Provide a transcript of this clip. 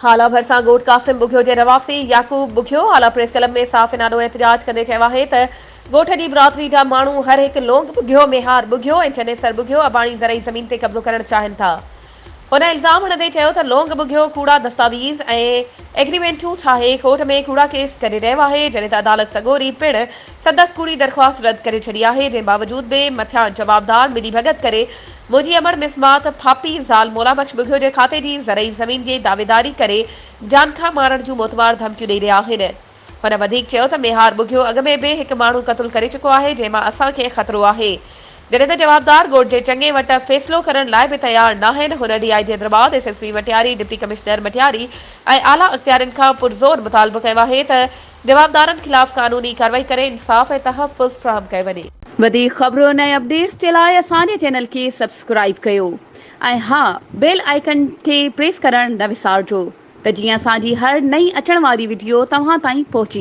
हाला भरसां ॻोठ कासिम बुघियो जे रवासी याकूब बुघियो आला प्रेस क्लब में साफ़ इनाडो एहतजाज कंदे चयो आहे त ॻोठ जी बिरादरी जा माण्हू हर हिकु लोंग बुघियो मेहार बुघियो ऐं चनेसर बुघियो अबाणी ज़रई ज़मीन ते कब्ज़ो करणु चाहिनि था। हुन इल्ज़ाम हणंदे चयो त लोंग बुघियो कूड़ा दस्तावेज़ ऐं एग्रीमेंटूं ठाहे कोर्ट में कूड़ा केस करे रहियो आहे जॾहिं त अदालत सॻोरी पिणु संदसि कूड़ी दरख़्वास्त रद्द करे छॾी आहे जंहिं बावजूद बि मथियां जवाबदार मिली भगत करे मुंहिंजी अमड़ मिसमात फापी ज़ाल मोला बख़्श बुघियो जे खाते जी ज़रई ज़मीन जी दावेदारी करे जान खां मारण जूं मोतबार धमकियूं ॾेई रहिया आहिनि। हुन वधीक चयो त मेहार बुघियो अॻु में बि हिकु माण्हू क़तल करे चुको आहे जंहिंमां असांखे ख़तरो आहे। जॾहिं त जवाबदार ॻोठ जे चङे वटि फ़ैसिलो करण लाइ बि तयारु न आहिनि। हुन ॾींहुं Hyderabad SSP Matiari deputy commissioner Matiari ऐं आला अख़्तियारनि खां पुरज़ोर मुतालबो कयो आहे त जवाबदारनि ख़िलाफ़ क़ानूनी कार्रवाई करे इंसाफ़ ऐं तहफ़्फ़ुज़ फ़राहम कयो वञे। वधीक ख़बरुनि ऐं अपडेट्स जे लाइ असांजे चैनल खे सब्सक्राइब कयो ऐं हा बेल आइकन खे प्रेस करणु न विसारिजो त जीअं असांजी हर नई अचण वारी वीडियो तव्हां ताईं पहुची